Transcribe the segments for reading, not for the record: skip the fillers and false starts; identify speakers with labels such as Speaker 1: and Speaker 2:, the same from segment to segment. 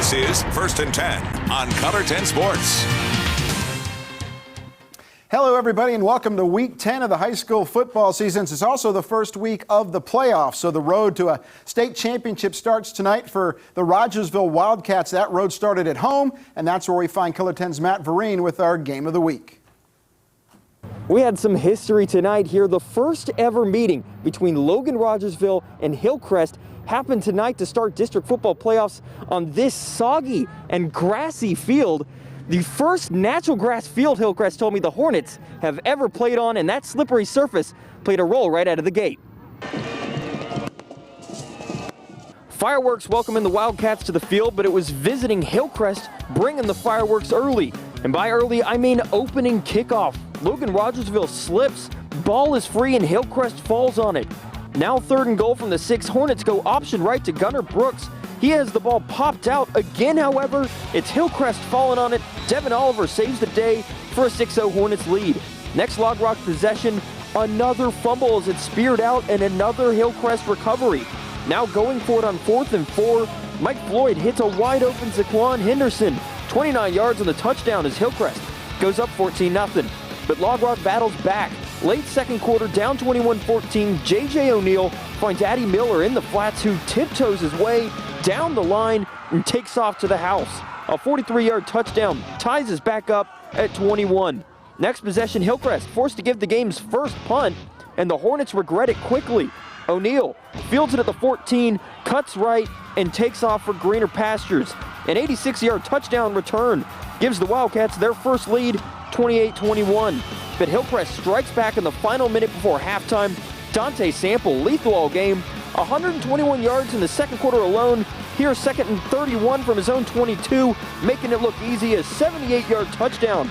Speaker 1: This is First and 10 on Color 10 Sports.
Speaker 2: Hello, everybody, and welcome to Week 10 of the high school football season. It's also the first week of the playoffs, so the road to a state championship starts tonight for the Rogersville Wildcats. That road started at home, and that's where we find Color 10's Matt Vereen with our Game of the Week.
Speaker 3: We had some history tonight here. The first ever meeting between Logan Rogersville and Hillcrest happened tonight to start district football playoffs on this soggy and grassy field. The first natural grass field Hillcrest told me the Hornets have ever played on, and that slippery surface played a role right out of the gate. Fireworks welcoming the Wildcats to the field, but it was visiting Hillcrest bringing the fireworks early. And by early, I mean opening kickoff. Logan Rogersville slips, ball is free, and Hillcrest falls on it. Now 3rd and goal from the 6, Hornets go option right to Gunnar Brooks. He has the ball popped out again, however, it's Hillcrest falling on it. Devin Oliver saves the day for a 6-0 Hornets lead. Next Log Rock possession, another fumble as it's speared out and another Hillcrest recovery. Now going for it on 4th and 4, Mike Floyd hits a wide open Zaquan Henderson. 29 yards on the touchdown as Hillcrest goes up 14-0. But Log Rock battles back. Late second quarter, down 21-14, J.J. O'Neill finds Addie Miller in the flats, who tiptoes his way down the line and takes off to the house. A 43-yard touchdown ties us back up at 21. Next possession, Hillcrest forced to give the game's first punt, and the Hornets regret it quickly. O'Neill fields it at the 14, cuts right, and takes off for greener pastures. An 86-yard touchdown return gives the Wildcats their first lead, 28-21. But Hillcrest strikes back in the final minute before halftime. Dante Sample, lethal all game, 121 yards in the second quarter alone. Here's 2nd and 31 from his own 22, making it look easy. A 78-yard touchdown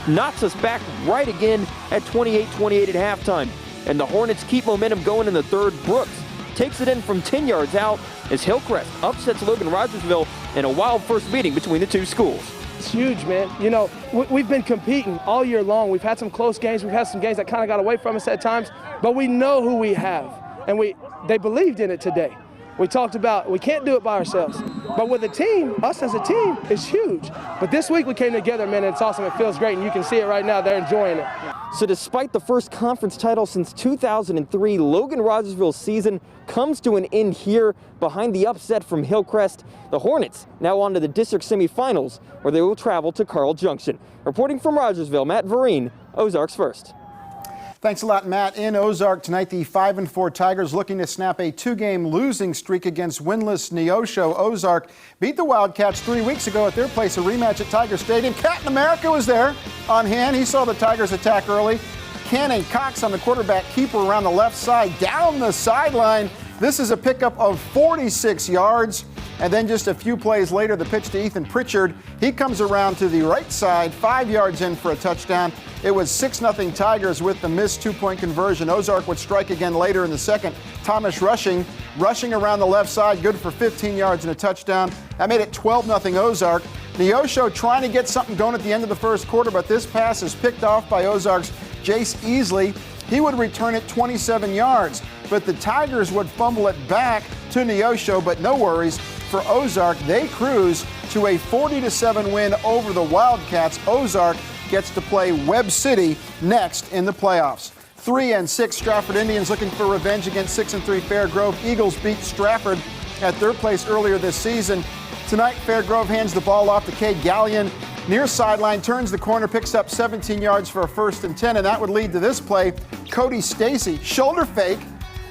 Speaker 3: knocks us back right again at 28-28 at halftime. And the Hornets keep momentum going in the third. Brooks takes it in from 10 yards out as Hillcrest upsets Logan Rogersville in a wild first meeting between the two schools.
Speaker 4: It's huge, man. You know, we've been competing all year long. We've had some close games. We've had some games that kind of got away from us at times, but we know who we have, and they believed in it today. We talked about we can't do it by ourselves, but with a team, us as a team, is huge. But this week we came together, man, and it's awesome. It feels great, and you can see it right now. They're enjoying it.
Speaker 3: So despite the first conference title since 2003, Logan Rogersville's season comes to an end here behind the upset from Hillcrest. The Hornets now on to the district semifinals, where they will travel to Carl Junction. Reporting from Rogersville, Matt Vereen, Ozarks First.
Speaker 2: Thanks a lot, Matt. In Ozark tonight, the 5-4 Tigers looking to snap a 2-game losing streak against winless Neosho. Ozark beat the Wildcats 3 weeks ago at their place, a rematch at Tiger Stadium. Captain America was there on hand. He saw the Tigers attack early. Cannon Cox on the quarterback keeper around the left side, down the sideline. This is a pickup of 46 yards. And then just a few plays later, the pitch to Ethan Pritchard. He comes around to the right side, 5 yards in for a touchdown. It was 6-0 Tigers with the missed 2-point conversion. Ozark would strike again later in the second. Thomas rushing around the left side, good for 15 yards and a touchdown. That made it 12-0 Ozark. Neosho trying to get something going at the end of the first quarter, but this pass is picked off by Ozark's Jace Easley. He would return it 27 yards, but the Tigers would fumble it back to Neosho, but no worries. For Ozark, they cruise to a 40-7 win over the Wildcats. Ozark gets to play Webb City next in the playoffs. 3-6 Stratford Indians looking for revenge against 6-3 Fairgrove. Eagles beat Stratford at their place earlier this season. Tonight, Fairgrove hands the ball off to Cade Gallion. Near sideline, turns the corner, picks up 17 yards for a 1st and 10, and that would lead to this play. Cody Stacy, shoulder fake,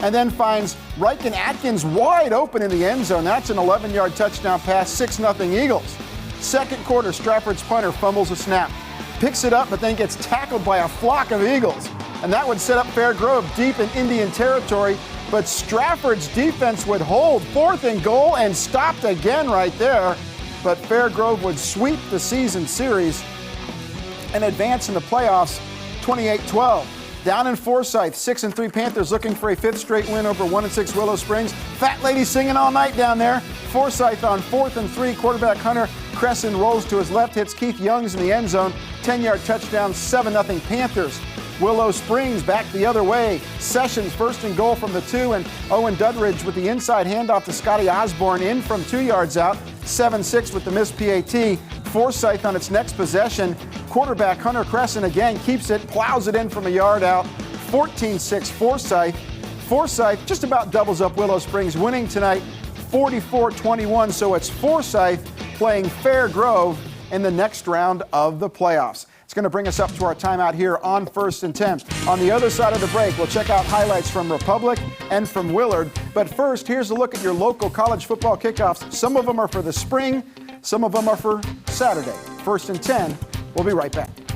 Speaker 2: and then finds Riken Atkins wide open in the end zone. That's an 11-yard touchdown pass, 6-0 Eagles. Second quarter, Stratford's punter fumbles a snap, picks it up, but then gets tackled by a flock of Eagles. And that would set up Fairgrove deep in Indian territory, but Stratford's defense would hold 4th and goal and stopped again right there. But Fairgrove would sweep the season series and advance in the playoffs 28-12. Down in Forsyth, 6-3 Panthers looking for a 5th straight win over 1-6 Willow Springs. Fat lady singing all night down there. Forsyth on 4th and 3. Quarterback Hunter Crescent rolls to his left, hits Keith Youngs in the end zone. 10-yard touchdown, 7-0 Panthers. Willow Springs back the other way. Sessions 1st and goal from the 2, and Owen Dudridge with the inside handoff to Scotty Osborne in from 2 yards out. 7-6 with the missed PAT. Forsyth on its next possession. Quarterback Hunter Crescent again keeps it, plows it in from a yard out. 14-6 Forsyth. Forsyth just about doubles up Willow Springs, winning tonight 44-21. So it's Forsyth playing Fair Grove in the next round of the playoffs. It's going to bring us up to our timeout here on First and 10. On the other side of the break, we'll check out highlights from Republic and from Willard. But first, here's a look at your local college football kickoffs. Some of them are for the spring, some of them are for Saturday. First and 10, we'll be right back.